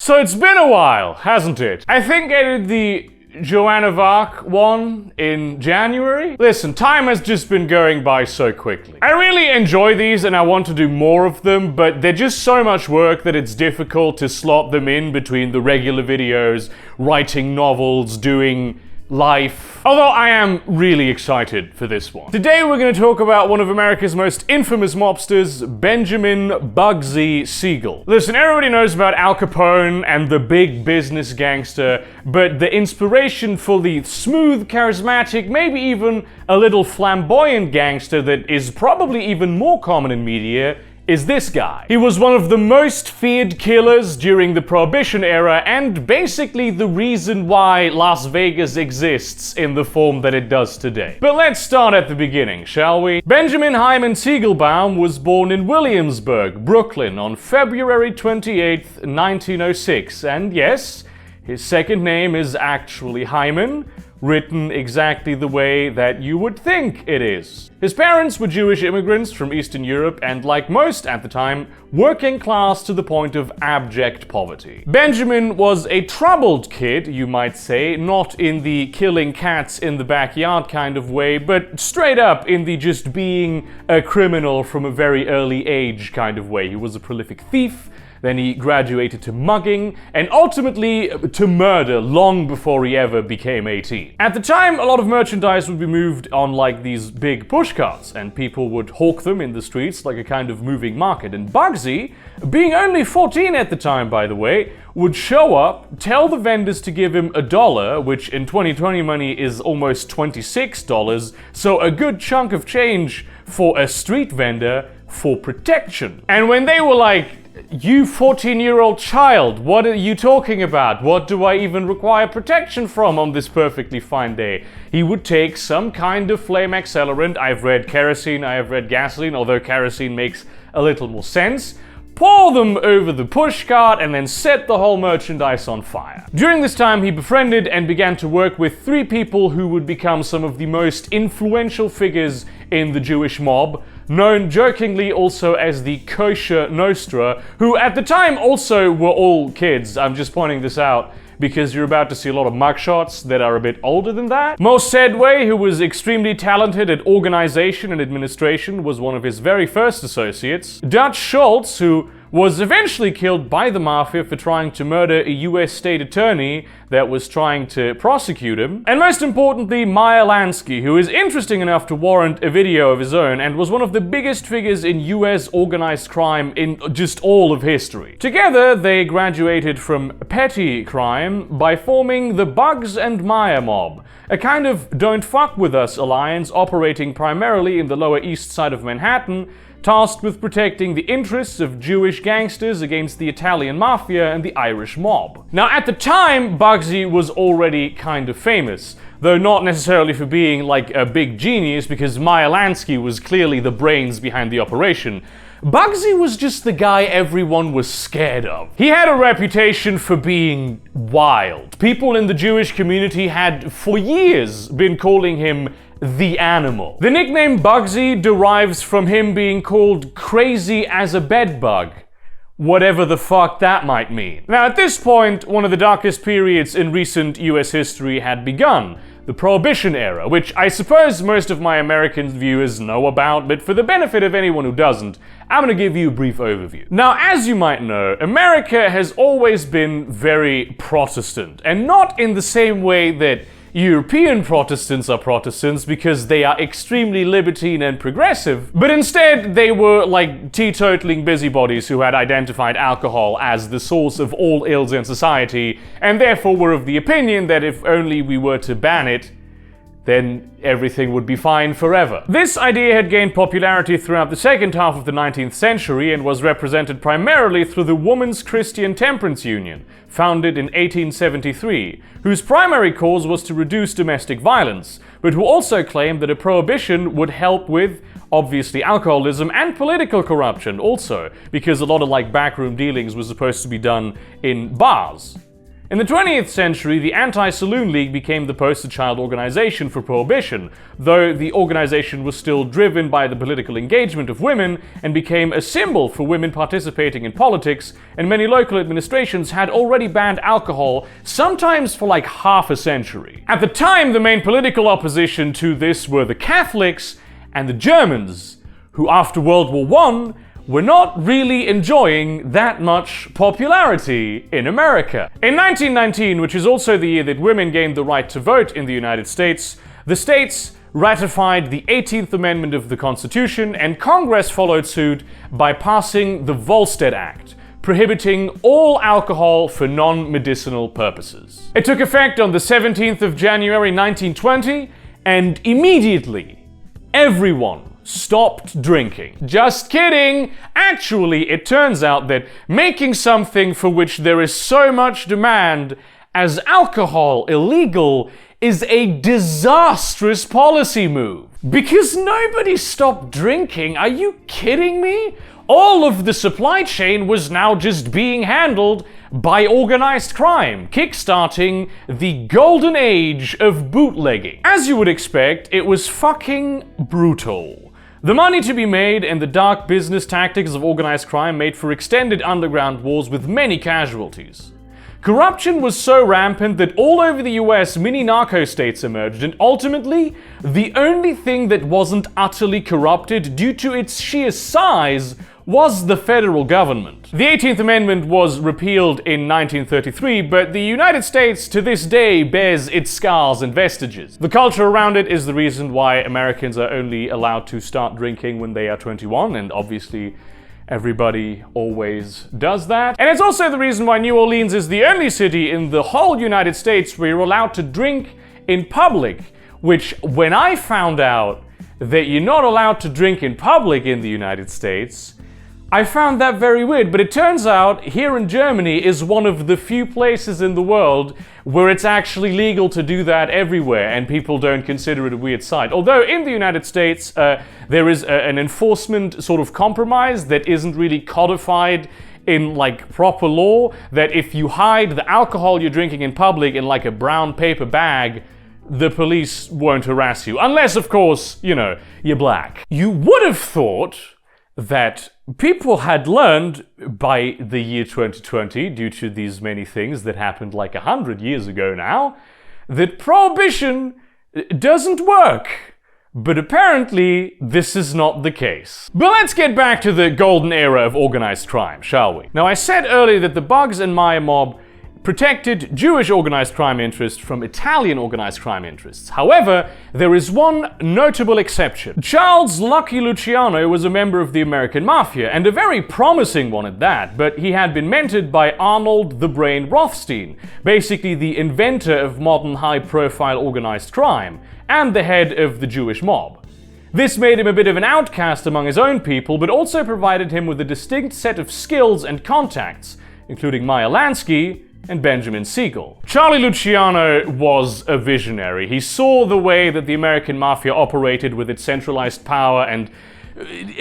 So it's been a while, hasn't it? I think I did the Joanna of Arc one in January. Listen, time has just been going by so quickly. I really enjoy these and I want to do more of them, but they're just so much work that it's difficult to slot them in between the regular videos, writing novels, doing life. Although I am really excited for this one. Today we're going to talk about one of America's most infamous mobsters, Benjamin Bugsy Siegel. Listen, everybody knows about Al Capone and the big business gangster, but the inspiration for the smooth, charismatic, maybe even a little flamboyant gangster that is probably even more common in media is this guy. He was one of the most feared killers during the Prohibition era and basically the reason why Las Vegas exists in the form that it does today. But let's start at the beginning, shall we? Benjamin Hymen Siegelbaum was born in Williamsburg, Brooklyn on February 28th, 1906, and yes, his second name is actually Hymen, written exactly the way that you would think it is. His parents were Jewish immigrants from Eastern Europe and, like most at the time, working class to the point of abject poverty. Benjamin was a troubled kid, you might say, not in the killing cats in the backyard kind of way, but straight up in the just being a criminal from a very early age kind of way. He was a prolific thief, then he graduated to mugging, and ultimately to murder long before he ever became 18. At the time, a lot of merchandise would be moved on like these big pushcarts, and people would hawk them in the streets like a kind of moving market. And Bugsy, being only 14 at the time by the way, would show up, tell the vendors to give him $1, which in 2020 money is almost $26, so a good chunk of change for a street vendor for protection. And when they were like, "You 14-year-old child, what are you talking about? What do I even require protection from on this perfectly fine day?" he would take some kind of flame accelerant. I've read kerosene, I have read gasoline, although kerosene makes a little more sense. Pour them over the pushcart and then set the whole merchandise on fire. During this time, he befriended and began to work with 3 people who would become some of the most influential figures in the Jewish mob, known jokingly also as the Kosher Nostra, who at the time also were all kids. I'm just pointing this out because you're about to see a lot of mugshots that are a bit older than that. Most Sedway, who was extremely talented at organization and administration, was one of his very first associates. Dutch Schultz, who was eventually killed by the Mafia for trying to murder a US state attorney that was trying to prosecute him. And most importantly, Meyer Lansky, who is interesting enough to warrant a video of his own and was one of the biggest figures in US organized crime in just all of history. Together, they graduated from petty crime by forming the Bugs and Meyer mob, a kind of don't fuck with us alliance operating primarily in the Lower East Side of Manhattan, tasked with protecting the interests of Jewish gangsters against the Italian Mafia and the Irish mob. Now, at the time, Bugsy was already kind of famous, though not necessarily for being like a big genius, because Meyer Lansky was clearly the brains behind the operation. Bugsy was just the guy everyone was scared of. He had a reputation for being wild. People in the Jewish community had, for years, been calling him the Animal. The nickname Bugsy derives from him being called crazy as a bedbug, whatever the fuck that might mean. Now, at this point, one of the darkest periods in recent US history had begun, the Prohibition era, which I suppose most of my American viewers know about, but for the benefit of anyone who doesn't, I'm gonna give you a brief overview. Now, as you might know, America has always been very Protestant, and not in the same way that European Protestants are Protestants because they are extremely libertine and progressive, but instead they were like teetotaling busybodies who had identified alcohol as the source of all ills in society, and therefore were of the opinion that if only we were to ban it, then everything would be fine forever. This idea had gained popularity throughout the second half of the 19th century and was represented primarily through the Women's Christian Temperance Union, founded in 1873, whose primary cause was to reduce domestic violence, but who also claimed that a prohibition would help with, obviously, alcoholism and political corruption also, because a lot of like backroom dealings was supposed to be done in bars. In the 20th century, the Anti-Saloon League became the poster child organization for prohibition, though the organization was still driven by the political engagement of women and became a symbol for women participating in politics, and many local administrations had already banned alcohol, sometimes for like half a century. At the time, the main political opposition to this were the Catholics and the Germans, who after World War I were not really enjoying that much popularity in America. In 1919, which is also the year that women gained the right to vote in the United States, the states ratified the 18th Amendment of the Constitution, and Congress followed suit by passing the Volstead Act, prohibiting all alcohol for non-medicinal purposes. It took effect on the 17th of January 1920, and immediately everyone stopped drinking. Just kidding! Actually, it turns out that making something for which there is so much demand as alcohol illegal is a disastrous policy move. Because nobody stopped drinking, are you kidding me? All of the supply chain was now just being handled by organized crime, kickstarting the golden age of bootlegging. As you would expect, it was fucking brutal. The money to be made and the dark business tactics of organized crime made for extended underground wars with many casualties. Corruption was so rampant that all over the US mini narco states emerged, and ultimately, the only thing that wasn't utterly corrupted due to its sheer size was the federal government. The 18th Amendment was repealed in 1933, but the United States to this day bears its scars and vestiges. The culture around it is the reason why Americans are only allowed to start drinking when they are 21, and obviously everybody always does that. And it's also the reason why New Orleans is the only city in the whole United States where you're allowed to drink in public, which when I found out that you're not allowed to drink in public in the United States, I found that very weird, but it turns out here in Germany is one of the few places in the world where it's actually legal to do that everywhere, and people don't consider it a weird sight. Although in the United States, there is an enforcement sort of compromise that isn't really codified in like proper law, that if you hide the alcohol you're drinking in public in like a brown paper bag, the police won't harass you. Unless, of course, you know, you're black. You would have thought that people had learned by the year 2020, due to these many things that happened like 100 years ago now, that prohibition doesn't work. But apparently, this is not the case. But let's get back to the golden era of organized crime, shall we? Now, I said earlier that the Bugs and Meyer mob protected Jewish organized crime interests from Italian organized crime interests. However, there is one notable exception. Charles Lucky Luciano was a member of the American Mafia, and a very promising one at that, but he had been mentored by Arnold the Brain Rothstein, basically the inventor of modern high-profile organized crime, and the head of the Jewish mob. This made him a bit of an outcast among his own people, but also provided him with a distinct set of skills and contacts, including Meyer Lansky and Benjamin Siegel. Charlie Luciano was a visionary. He saw the way that the American Mafia operated with its centralized power and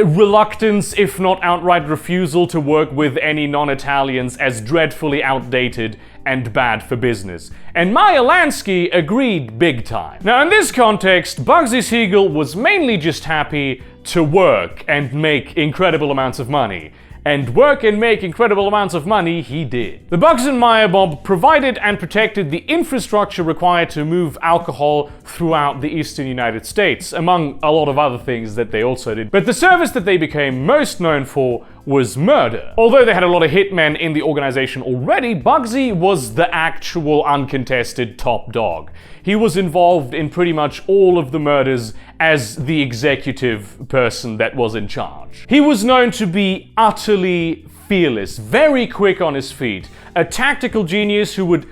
reluctance, if not outright refusal, to work with any non-Italians as dreadfully outdated and bad for business. And Meyer Lansky agreed big time. Now, in this context, Bugsy Siegel was mainly just happy to work and make incredible amounts of money. And work and make incredible amounts of money he did. The Bugs and Meyer mob provided and protected the infrastructure required to move alcohol throughout the eastern United States, among a lot of other things that they also did. But the service that they became most known for was murder. Although they had a lot of hitmen in the organization already, Bugsy was the actual uncontested top dog. He was involved in pretty much all of the murders as the executive person that was in charge. He was known to be utterly fearless, very quick on his feet, a tactical genius who would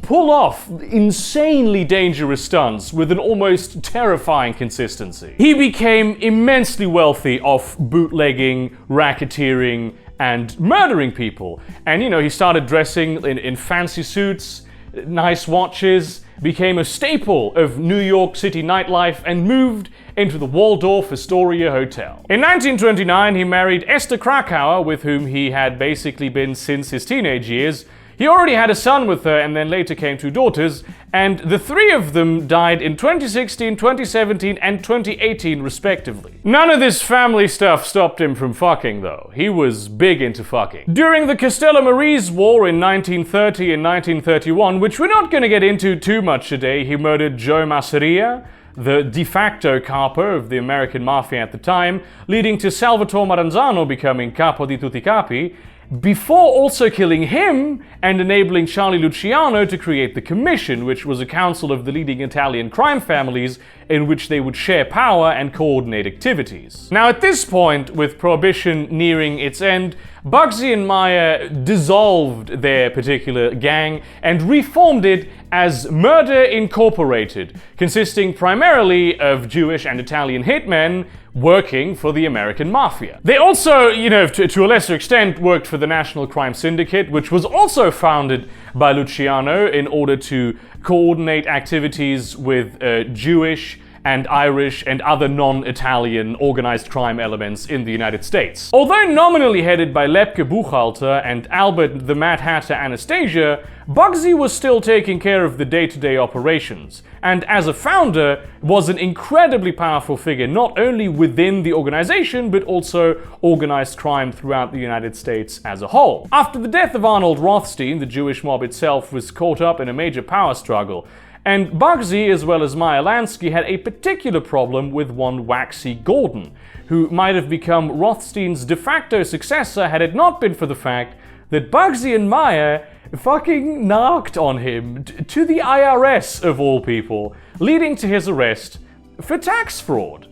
pull off insanely dangerous stunts with an almost terrifying consistency. He became immensely wealthy off bootlegging, racketeering, and murdering people. And you know, he started dressing in fancy suits, nice watches, became a staple of New York City nightlife, and moved into the Waldorf Astoria Hotel. In 1929, he married Esther Krakauer, with whom he had basically been since his teenage years. He He already had a son with her and then later came two daughters, and the three of them died in 2016, 2017, and 2018 respectively. None of this family stuff stopped him from fucking though. He was big into fucking. During the Castellammarese War in 1930 and 1931, which we're not going to get into too much today, he murdered Joe Masseria, the de facto capo of the American Mafia at the time, leading to Salvatore Maranzano becoming capo di tutti capi, before also killing him and enabling Charlie Luciano to create the Commission, which was a council of the leading Italian crime families in which they would share power and coordinate activities. Now at this point, with Prohibition nearing its end, Bugsy and Meyer dissolved their particular gang and reformed it as Murder Incorporated, consisting primarily of Jewish and Italian hitmen working for the American Mafia. They also, to a lesser extent, worked for the National Crime Syndicate, which was also founded by Luciano in order to coordinate activities with Jewish and Irish and other non-Italian organized crime elements in the United States. Although nominally headed by Lepke Buchalter and Albert the Mad Hatter Anastasia, Bugsy was still taking care of the day-to-day operations, and as a founder, was an incredibly powerful figure not only within the organization, but also organized crime throughout the United States as a whole. After the death of Arnold Rothstein, the Jewish mob itself was caught up in a major power struggle, and Bugsy, as well as Meyer Lansky, had a particular problem with one Waxey Gordon, who might have become Rothstein's de facto successor had it not been for the fact that Bugsy and Meyer fucking narked on him to the IRS of all people, leading to his arrest for tax fraud.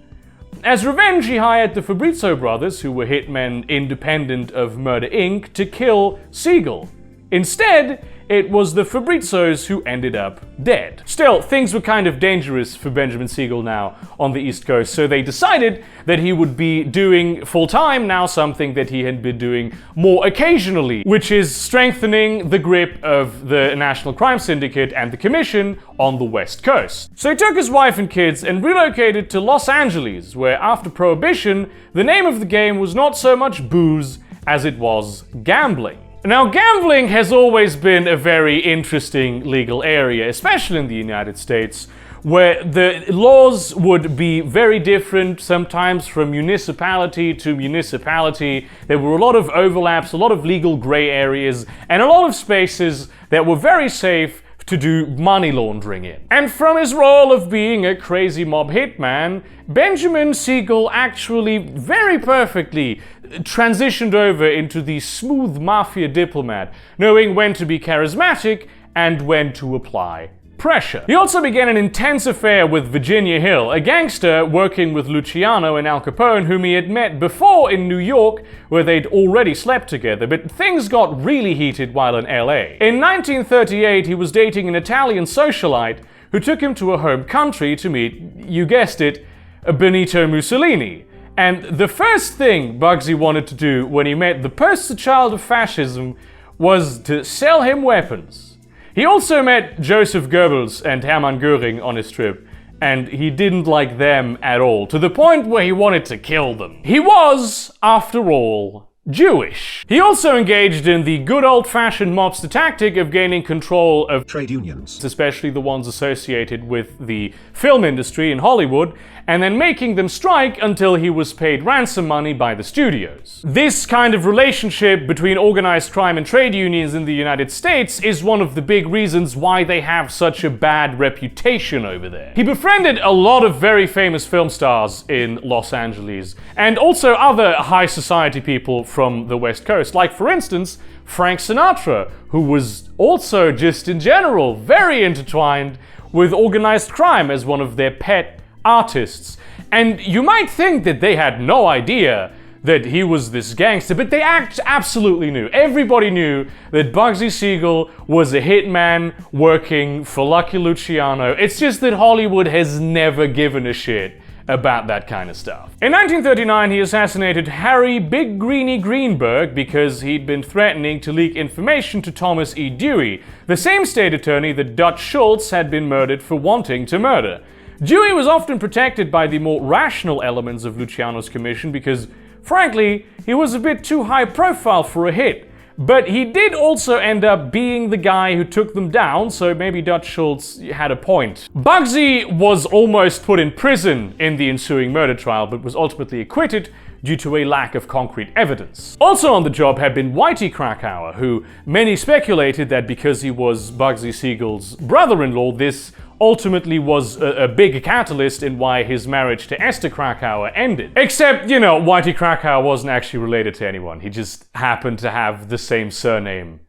As revenge, he hired the Fabrizio brothers, who were hitmen independent of Murder Inc., to kill Siegel. Instead, it was the Fabrizios who ended up dead. Still, things were kind of dangerous for Benjamin Siegel now on the East Coast, so they decided that he would be doing full-time now something that he had been doing more occasionally, which is strengthening the grip of the National Crime Syndicate and the Commission on the West Coast. So he took his wife and kids and relocated to Los Angeles, where after Prohibition, the name of the game was not so much booze as it was gambling. Now, gambling has always been a very interesting legal area, especially in the United States, where the laws would be very different, sometimes from municipality to municipality. There were a lot of overlaps, a lot of legal gray areas, and a lot of spaces that were very safe to do money laundering in. And from his role of being a crazy mob hitman, Benjamin Siegel actually very perfectly transitioned over into the smooth mafia diplomat, knowing when to be charismatic and when to apply pressure. He also began an intense affair with Virginia Hill, a gangster working with Luciano and Al Capone, whom he had met before in New York, where they'd already slept together, but things got really heated while in LA. In 1938, he was dating an Italian socialite who took him to a home country to meet, you guessed it, Benito Mussolini. And the first thing Bugsy wanted to do when he met the poster child of fascism was to sell him weapons. He also met Joseph Goebbels and Hermann Göring on his trip, and he didn't like them at all, to the point where he wanted to kill them. He was, after all, Jewish. He also engaged in the good old-fashioned mobster tactic of gaining control of trade unions, especially the ones associated with the film industry in Hollywood, and then making them strike until he was paid ransom money by the studios. This kind of relationship between organized crime and trade unions in the United States is one of the big reasons why they have such a bad reputation over there. He befriended a lot of very famous film stars in Los Angeles, and also other high society people from the West Coast, like for instance, Frank Sinatra, who was also just in general very intertwined with organized crime as one of their pet artists. And you might think that they had no idea that he was this gangster, but they absolutely knew. Everybody knew that Bugsy Siegel was a hitman working for Lucky Luciano. It's just that Hollywood has never given a shit about that kind of stuff. In 1939, he assassinated Harry Big Greenie Greenberg because he'd been threatening to leak information to Thomas E. Dewey, the same state attorney that Dutch Schultz had been murdered for wanting to murder. Dewey was often protected by the more rational elements of Luciano's commission because, frankly, he was a bit too high profile for a hit. But he did also end up being the guy who took them down, so maybe Dutch Schultz had a point. Bugsy was almost put in prison in the ensuing murder trial, but was ultimately acquitted due to a lack of concrete evidence. Also on the job had been Whitey Krakauer, who many speculated that because he was Bugsy Siegel's brother-in-law, this ultimately was a big catalyst in why his marriage to Esther Krakauer ended. Except, you know, Whitey Krakauer wasn't actually related to anyone. He just happened to have the same surname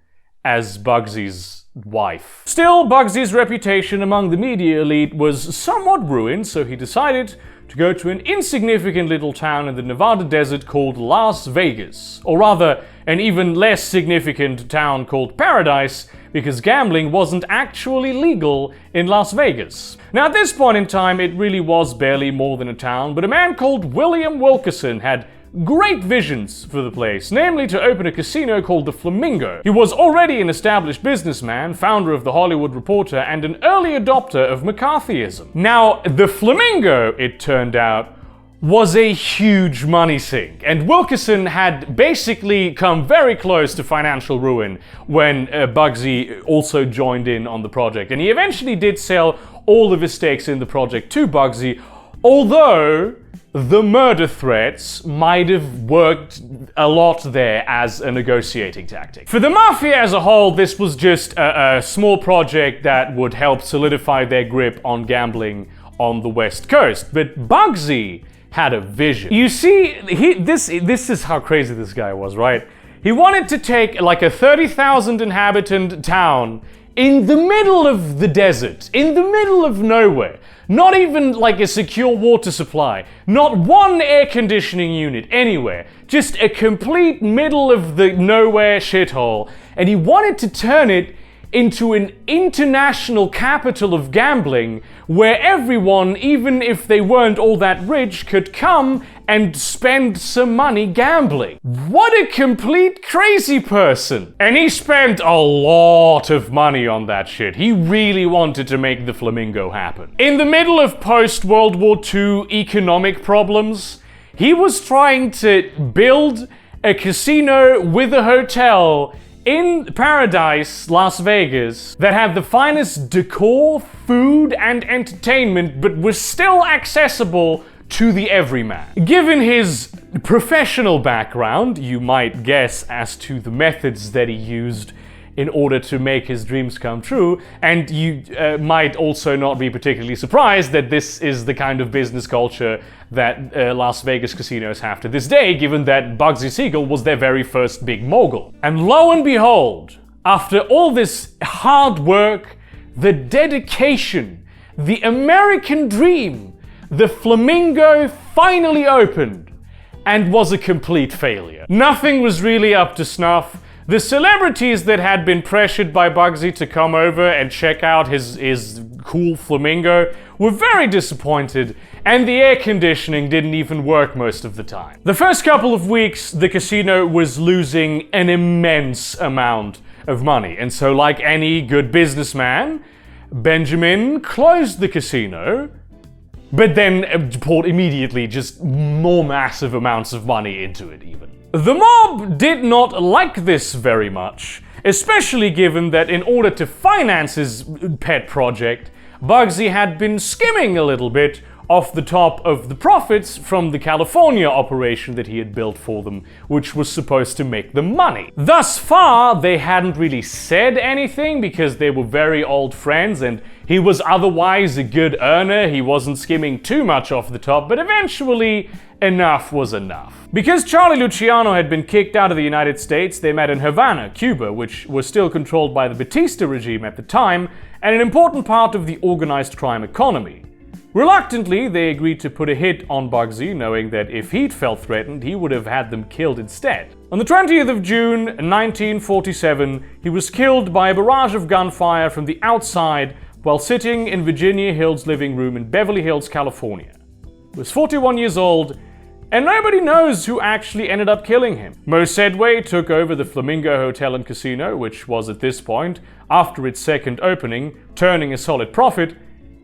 as Bugsy's wife. Still, Bugsy's reputation among the media elite was somewhat ruined, so he decided to go to an insignificant little town in the Nevada desert called Las Vegas. Or rather, an even less significant town called Paradise, because gambling wasn't actually legal in Las Vegas. Now at this point in time, it really was barely more than a town, but a man called William Wilkerson had great visions for the place, namely to open a casino called the Flamingo. He was already an established businessman, founder of the Hollywood Reporter, and an early adopter of McCarthyism. Now, the Flamingo, it turned out, was a huge money sink, and Wilkerson had basically come very close to financial ruin when Bugsy also joined in on the project, and he eventually did sell all of his stakes in the project to Bugsy, although the murder threats might have worked a lot there as a negotiating tactic. For the Mafia as a whole, this was just a small project that would help solidify their grip on gambling on the West Coast. But Bugsy had a vision. You see, this is how crazy this guy was, right? He wanted to take like a 30,000 inhabitant town in the middle of the desert, in the middle of nowhere. Not even like a secure water supply, not one air conditioning unit anywhere, just a complete middle of the nowhere shithole. And he wanted to turn it into an international capital of gambling where everyone, even if they weren't all that rich, could come and spend some money gambling. What a complete crazy person! And he spent a lot of money on that shit. He really wanted to make the Flamingo happen. In the middle of post-World War II economic problems, he was trying to build a casino with a hotel in Paradise, Las Vegas, that had the finest decor, food, and entertainment, but was still accessible to the everyman. Given his professional background, you might guess as to the methods that he used in order to make his dreams come true, and you might also not be particularly surprised that this is the kind of business culture that Las Vegas casinos have to this day, given that Bugsy Siegel was their very first big mogul. And lo and behold, after all this hard work, the dedication, the American dream, the Flamingo finally opened and was a complete failure. Nothing was really up to snuff. The celebrities that had been pressured by Bugsy to come over and check out his cool Flamingo were very disappointed, and the air conditioning didn't even work most of the time. The first couple of weeks, the casino was losing an immense amount of money, and so like any good businessman, Benjamin closed the casino, but then poured immediately just more massive amounts of money into it even. The mob did not like this very much, especially given that in order to finance his pet project, Bugsy had been skimming a little bit off the top of the profits from the California operation that he had built for them, which was supposed to make them money. Thus far, they hadn't really said anything because they were very old friends and he was otherwise a good earner. He wasn't skimming too much off the top, but eventually enough was enough. Because Charlie Luciano had been kicked out of the United States, they met in Havana, Cuba, which was still controlled by the Batista regime at the time and an important part of the organized crime economy. Reluctantly, they agreed to put a hit on Bugsy, knowing that if he'd felt threatened, he would have had them killed instead. On the 20th of June, 1947, he was killed by a barrage of gunfire from the outside while sitting in Virginia Hill's living room in Beverly Hills, California. He was 41 years old, and nobody knows who actually ended up killing him. Mo Sedway took over the Flamingo Hotel and Casino, which was at this point, after its second opening, turning a solid profit,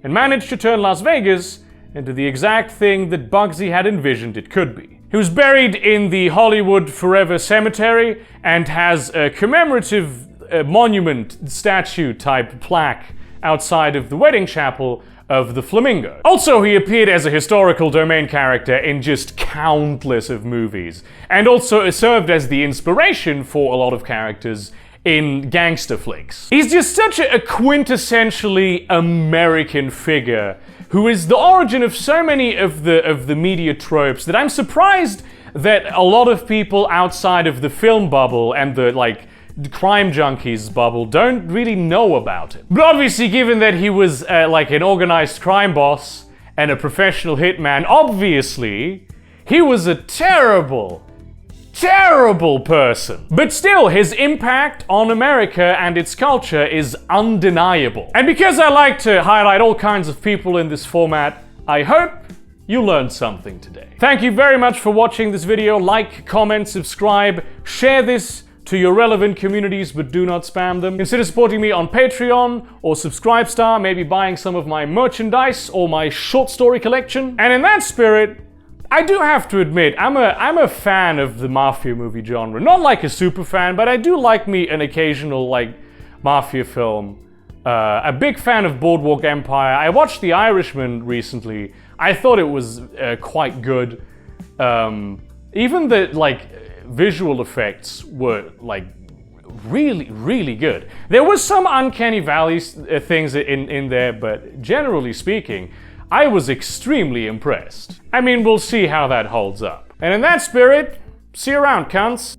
and managed to turn Las Vegas into the exact thing that Bugsy had envisioned it could be. He was buried in the Hollywood Forever Cemetery and has a commemorative monument, statue type plaque outside of the wedding chapel of the Flamingo. Also, he appeared as a historical domain character in just countless of movies, and also served as the inspiration for a lot of characters in gangster flicks. He's just such a quintessentially American figure who is the origin of so many of the media tropes that I'm surprised that a lot of people outside of the film bubble and the crime junkies bubble don't really know about it. But obviously, given that he was an organized crime boss and a professional hitman, obviously he was a terrible person. But still, his impact on America and its culture is undeniable. And because I like to highlight all kinds of people in this format, I hope you learned something today. Thank you very much for watching this video. Like, comment, subscribe, share this to your relevant communities, but do not spam them. Consider supporting me on Patreon or Subscribestar, maybe buying some of my merchandise or my short story collection. And in that spirit, I do have to admit, I'm a fan of the Mafia movie genre. Not like a super fan, but I do like me an occasional Mafia film. A big fan of Boardwalk Empire. I watched The Irishman recently. I thought it was quite good. Even the visual effects were really good. There was some uncanny valley things in there, but generally speaking, I was extremely impressed. I mean, we'll see how that holds up. And in that spirit, see you around, cunts.